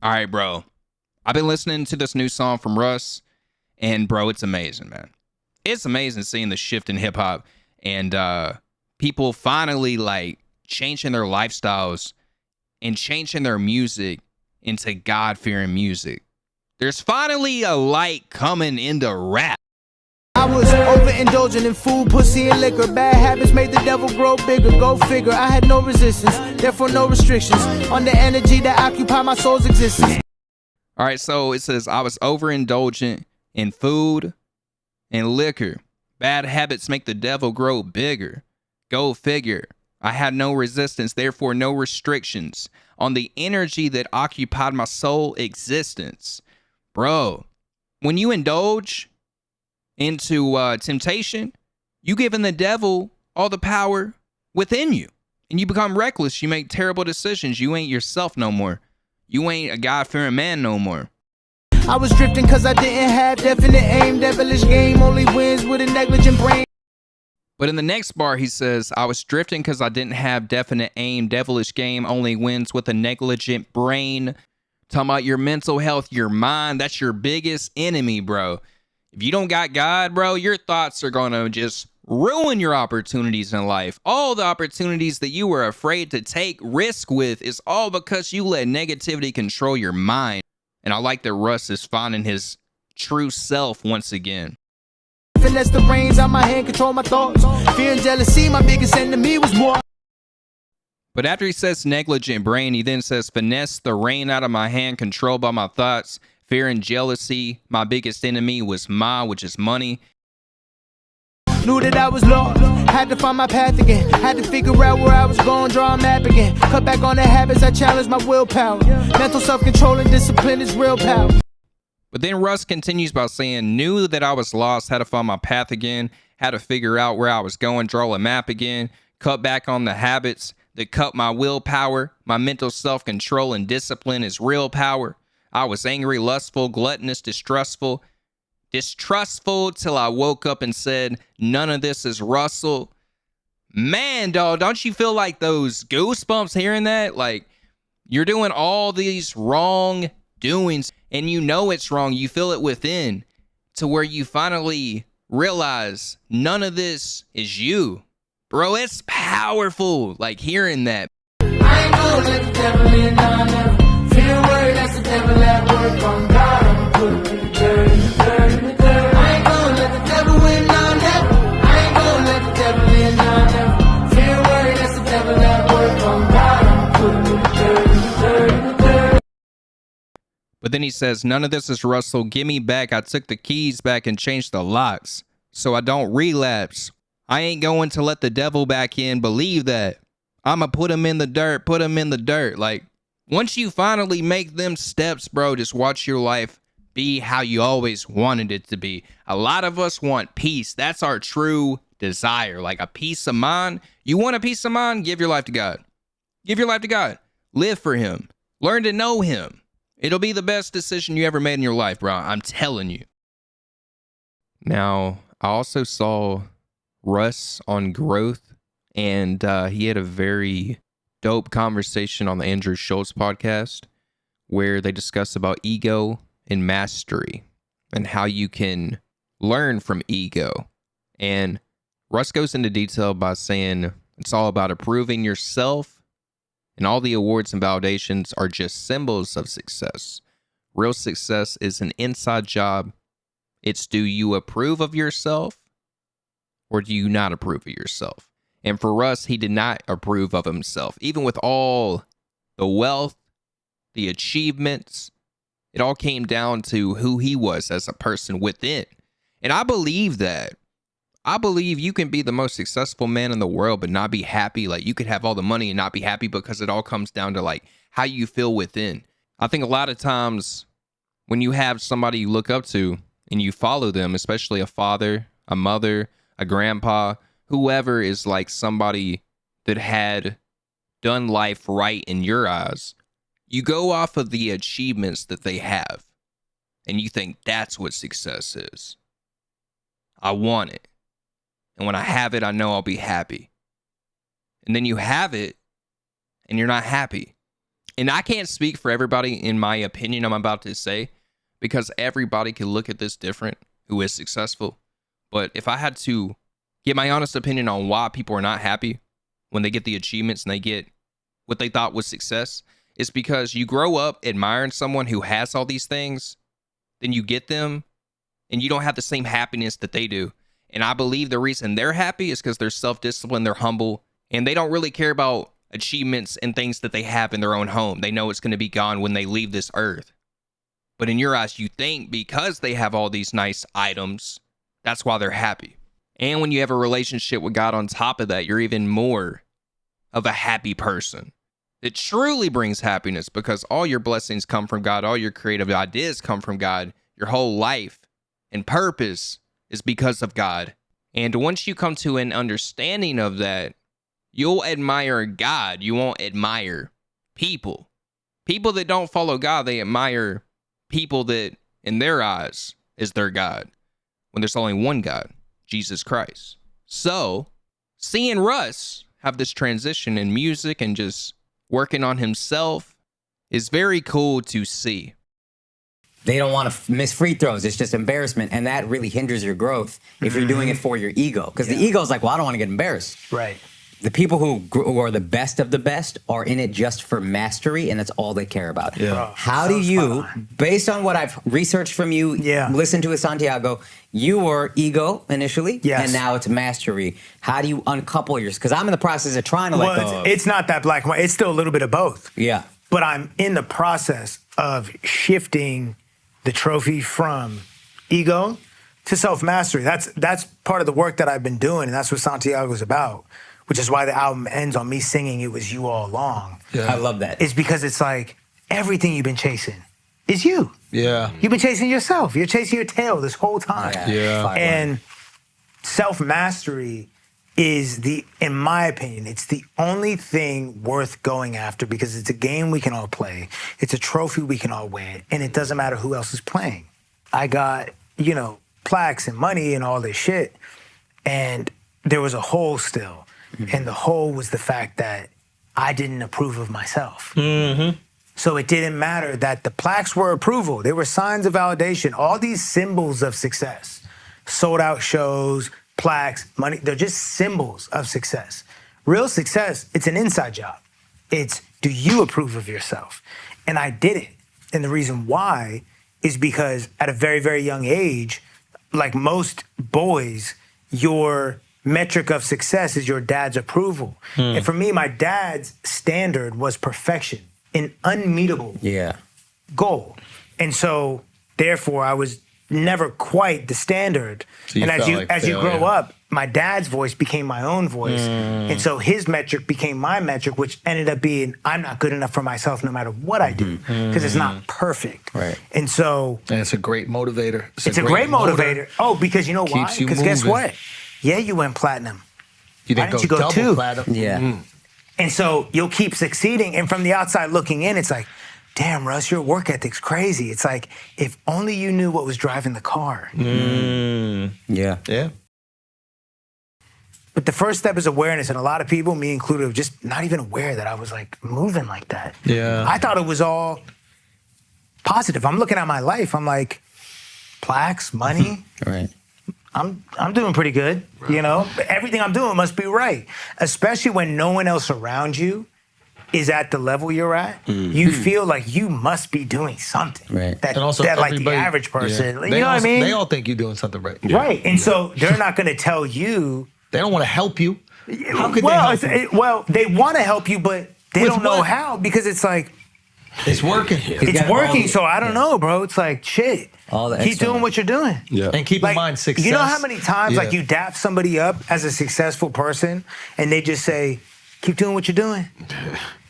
All right, bro. I've been listening to this new song from Russ, and bro, it's amazing, man. It's amazing seeing the shift in hip hop and people finally like changing their lifestyles and changing their music into God fearing music. There's finally a light coming into rap. I was overindulging in food, pussy, and liquor. Bad habits made the devil grow bigger. Go figure. I had no resistance, therefore no restrictions on the energy that occupied my soul's existence. All right, so it says, I was overindulgent in food and liquor. Bad habits make the devil grow bigger. Go figure. I had no resistance, therefore no restrictions on the energy that occupied my soul existence. Bro, when you indulge into temptation, you giving the devil all the power within you. And you become reckless. You make terrible decisions. You ain't yourself no more. You ain't a God-fearing man no more. I was drifting cause I didn't have definite aim. Devilish game only wins with a negligent brain. But in the next bar, he says, I was drifting because I didn't have definite aim. Devilish game only wins with a negligent brain. Talking about your mental health, your mind, that's your biggest enemy, bro. If you don't got God, bro, your thoughts are going to just ruin your opportunities in life. All the opportunities that you were afraid to take risk with is all because you let negativity control your mind. And I like that Russ is finding his true self once again. Finesse the reins out my hand, control my thoughts. Fear and jealousy, my biggest enemy was more. But after he says negligent brain, he then says finesse the rein out of my hand, controlled by my thoughts. Fear and jealousy, my biggest enemy was which is money. Knew that I was lost, had to find my path again. Had to figure out where I was going, draw a map again. Cut back on the habits, I challenged my willpower. Mental self-control and discipline is real power. But then Russ continues by saying, knew that I was lost, had to find my path again, had to figure out where I was going, draw a map again, cut back on the habits that cut my willpower. My mental self-control and discipline is real power. I was angry, lustful, gluttonous, distrustful till I woke up and said, none of this is Russell. Man, dog, don't you feel like those goosebumps hearing that? Like, you're doing all these wrong doings, and you know it's wrong. You feel it within to where you finally realize none of this is you. Bro, it's powerful, like, hearing that. I ain't gonna let the devil in, I never feel worried, that's the devil at work on God. I'm putting the dirt in the dirt in the dirt. I ain't gonna let the devil win, I never. I ain't gonna let the devil in, I never feel worried, that's the devil at work on God. I'm putting the dirt in the dirt in the dirt. But then he says, none of this is Russell. Give me back. I took the keys back and changed the locks so I don't relapse. I ain't going to let the devil back in. Believe that. I'ma put him in the dirt. Put him in the dirt. Like, once you finally make them steps, bro, just watch your life be how you always wanted it to be. A lot of us want peace. That's our true desire. Like a peace of mind. You want a peace of mind? Give your life to God. Give your life to God. Live for him. Learn to know him. It'll be the best decision you ever made in your life, bro. I'm telling you. Now, I also saw Russ on Growth, and he had a very dope conversation on the Andrew Schultz podcast where they discuss about ego and mastery and how you can learn from ego. And Russ goes into detail by saying it's all about improving yourself, and all the awards and validations are just symbols of success. Real success is an inside job. It's, do you approve of yourself or do you not approve of yourself? And for Russ, he did not approve of himself. Even with all the wealth, the achievements, it all came down to who he was as a person within. And I believe that. I believe you can be the most successful man in the world but not be happy. Like, you could have all the money and not be happy because it all comes down to like how you feel within. I think a lot of times when you have somebody you look up to and you follow them, especially a father, a mother, a grandpa, whoever is like somebody that had done life right in your eyes, you go off of the achievements that they have and you think that's what success is. I want it. And when I have it, I know I'll be happy. And then you have it and you're not happy. And I can't speak for everybody in my opinion I'm about to say, because everybody can look at this different who is successful. But if I had to get my honest opinion on why people are not happy when they get the achievements and they get what they thought was success, it's because you grow up admiring someone who has all these things, then you get them, and you don't have the same happiness that they do. And I believe the reason they're happy is because they're self-disciplined, they're humble, and they don't really care about achievements and things that they have in their own home. They know it's going to be gone when they leave this earth. But in your eyes, you think because they have all these nice items, that's why they're happy. And when you have a relationship with God on top of that, you're even more of a happy person. It truly brings happiness because all your blessings come from God. All your creative ideas come from God. Your whole life and purpose is because of God. And once you come to an understanding of that, you'll admire God. You won't admire people. People that don't follow God, they admire people that, in their eyes, is their God. When there's only one God, Jesus Christ. So, seeing Russ have this transition in music and just working on himself is very cool to see. They don't want to miss free throws. It's just embarrassment. And that really hinders your growth if you're doing it for your ego. Because the ego is like, well, I don't want to get embarrassed. Right. The people who are the best of the best are in it just for mastery, and that's all they care about. Yeah. How do you, based on what I've researched from you, listened to with Santiago, you were ego initially, and now it's mastery. How do you uncouple yours? Because I'm in the process of trying to let go. It's not that black and white. It's still a little bit of both. Yeah. But I'm in the process of shifting the trophy from ego to self-mastery. That's part of the work that I've been doing, and that's what Santiago's about. Which is why the album ends on me singing "It Was You All Along." Yeah. I love that. It's because it's like everything you've been chasing is you. Yeah. You've been chasing yourself. You're chasing your tail this whole time. Yeah. And self-mastery is in my opinion, it's the only thing worth going after because it's a game we can all play. It's a trophy we can all win, and it doesn't matter who else is playing. I got, plaques and money and all this shit, and there was a hole still. And the hole was the fact that I didn't approve of myself. Mm-hmm. So it didn't matter that the plaques were approval. They were signs of validation. All these symbols of success, sold out shows, plaques, money, they're just symbols of success. Real success, it's an inside job. It's, do you approve of yourself? And I did it. And the reason why is because at a very, very young age, like most boys, your metric of success is your dad's approval. And for me, my dad's standard was perfection, an unmeetable goal. And so, therefore, I was never quite the standard. So and as you grow up, my dad's voice became my own voice. And so his metric became my metric, which ended up being, I'm not good enough for myself no matter what I do, because it's not perfect. Right. And so... And it's a great motivator. It's a great motivator. Oh, because you know why? Keeps you Because guess moving. what? Yeah, you went platinum. You Why didn't didn't you go double two? platinum. Yeah. And so you'll keep succeeding. And from the outside looking in, it's like, damn, Russ, your work ethic's crazy. It's like, if only you knew what was driving the car. Yeah. Yeah. But the first step is awareness. And a lot of people, me included, were just not even aware that I was like moving like that. Yeah. I thought it was all positive. I'm looking at my life. I'm like, plaques, money. Right. I'm doing pretty good, Everything I'm doing must be right, especially when no one else around you is at the level you're at. You feel like you must be doing something. Right. That, And also, that like the everybody- average person, yeah. you know what I mean? They all think you're doing something right. Right, and so they're not going to tell you. They don't want to help you. How could well, they help you? well, they want to help you, but they With don't know what? how because it's like, It's working. it's got working, all the- so I don't know, bro. It's like, shit. All the Keep external. doing what you're doing. Yeah. And keep in Like, mind, success. you know how many times like Yeah. you dap somebody up as a successful person and they just say, keep doing what you're doing?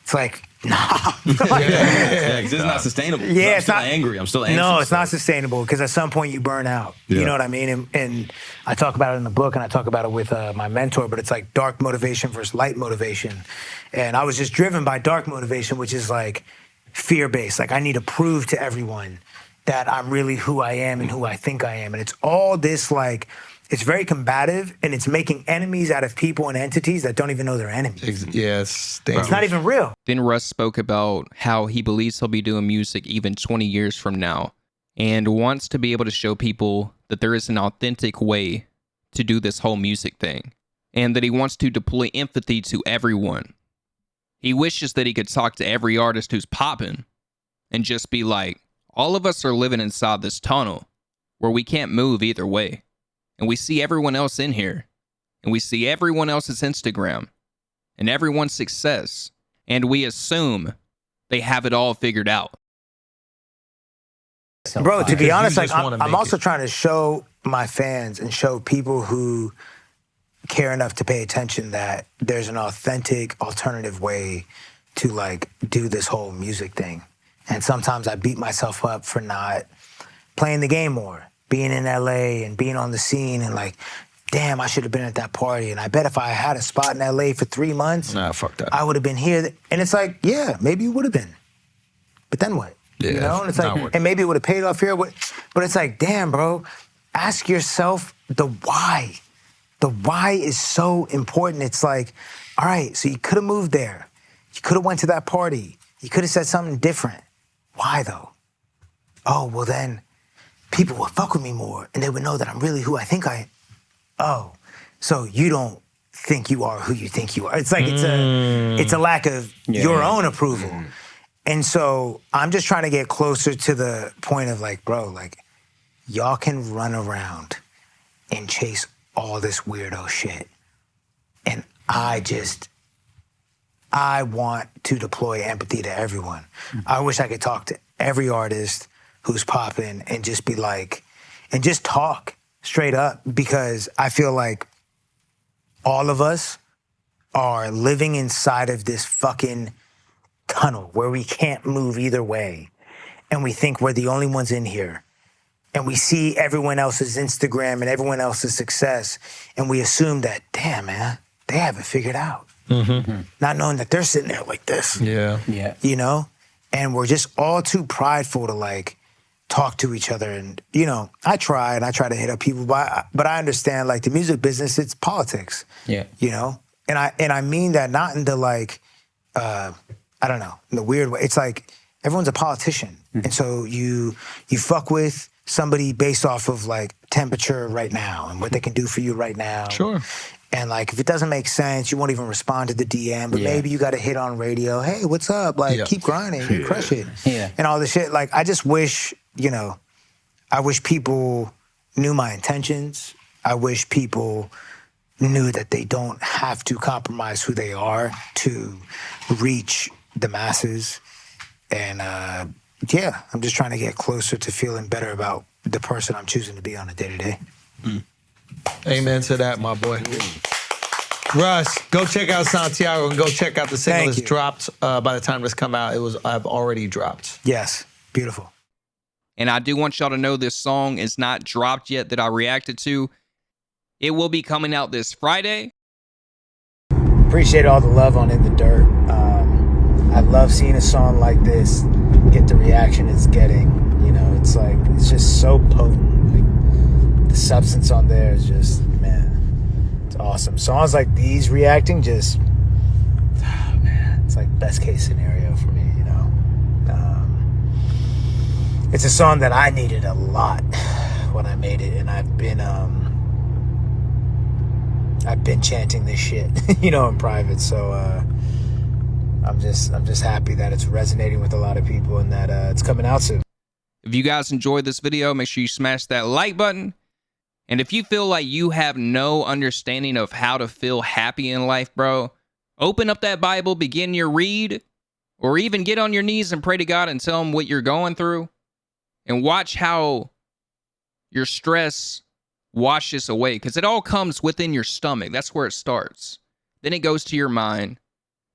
It's like, nah. Yeah, because it's not sustainable. Yeah, I'm it's still not angry. I'm still anxious. No, it's not sustainable because at some point you burn out. You Yeah. know what I mean? And I talk about it in the book and I talk about it with my mentor, but it's like dark motivation versus light motivation. And I was just driven by dark motivation, which is like fear-based. Like I need to prove to everyone that I'm really who I am and who I think I am. And it's all this like It's very combative, and it's making enemies out of people and entities that don't even know they're enemies. Yes, It's not even real. Then Russ spoke about how he believes he'll be doing music even 20 years from now and wants to be able to show people that there is an authentic way to do this whole music thing and that he wants to deploy empathy to everyone. He wishes that he could talk to every artist who's popping and just be like, all of us are living inside this tunnel where we can't move either way. And we see everyone else in here, and we see everyone else's Instagram and everyone's success, and we assume they have it all figured out. Bro, to be honest, like, just wanna I'm make also it. trying to show my fans and show people who care enough to pay attention that there's an authentic, alternative way to, like, do this whole music thing. And sometimes I beat myself up for not playing the game more, being in LA and being on the scene and like, damn, I should have been at that party. And I bet if I had a spot in LA for 3 months, Nah, fuck that. I would have been here. And it's like, yeah, maybe you would have been. But then what? Yeah, You know? And it's not like, worth and maybe it would have paid off here. But it's like, damn, bro, ask yourself the why. The why is so important. It's like, all right, so you could have moved there. You could have went to that party. You could have said something different. Why though? Oh, well then people would fuck with me more and they would know that I'm really who I think I am. Oh, so you don't think you are who you think you are. It's like it's a lack of your own approval. And so I'm just trying to get closer to the point of like, bro, like y'all can run around and chase all this weirdo shit. And I want to deploy empathy to everyone. I wish I could talk to every artist who's popping and just be like, and just talk straight up, because I feel like all of us are living inside of this fucking tunnel where we can't move either way. And we think we're the only ones in here. And we see everyone else's Instagram and everyone else's success. And we assume that, damn, man, they have it figured out. Not knowing that they're sitting there like this. Yeah. You know? And we're just all too prideful to like talk to each other. And, you know, I try to hit up people, but I understand like the music business, it's politics. Yeah. You know? And I mean that not in the like, I don't know, in the weird way. It's like everyone's a politician. And so you fuck with somebody based off of like temperature right now and what they can do for you right now. Sure. And like, if it doesn't make sense, you won't even respond to the DM, but maybe you got to hit on radio. Hey, what's up? Like, keep grinding, you crush it. And all this shit. Like, I just wish, you know, I wish people knew my intentions. I wish people knew that they don't have to compromise who they are to reach the masses. And yeah, I'm just trying to get closer to feeling better about the person I'm choosing to be on a day-to-day. Amen to that, my boy. Russ, go check out Santiago and go check out the single Thank that's you. dropped. By the time this come out, I've already dropped. Yes, beautiful. And I do want y'all to know this song is not dropped yet that I reacted to. It will be coming out this Friday. Appreciate all the love on In the Dirt. I love seeing a song like this get the reaction it's getting. You know, it's like, it's just so potent. Like, the substance on there is just, man, it's awesome. Songs like these reacting just, oh man, it's like best case scenario for me, you know? It's a song that I needed a lot when I made it, and I've been chanting this shit, you know, in private. So I'm just happy that it's resonating with a lot of people and that it's coming out soon. If you guys enjoyed this video, make sure you smash that like button. And if you feel like you have no understanding of how to feel happy in life, bro, open up that Bible, begin your read, or even get on your knees and pray to God and tell him what you're going through, and watch how your stress washes away, because it all comes within your stomach. That's where it starts. Then it goes to your mind.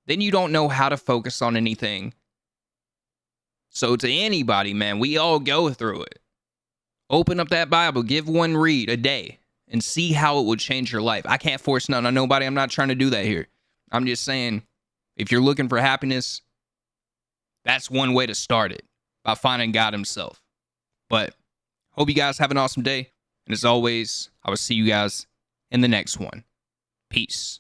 Then you don't know how to focus on anything. So to anybody, man, we all go through it. Open up that Bible, give one read a day, and see how it would change your life. I can't force nothing on nobody. I'm not trying to do that here. I'm just saying, if you're looking for happiness, that's one way to start it, by finding God himself. But hope you guys have an awesome day. And as always, I will see you guys in the next one. Peace.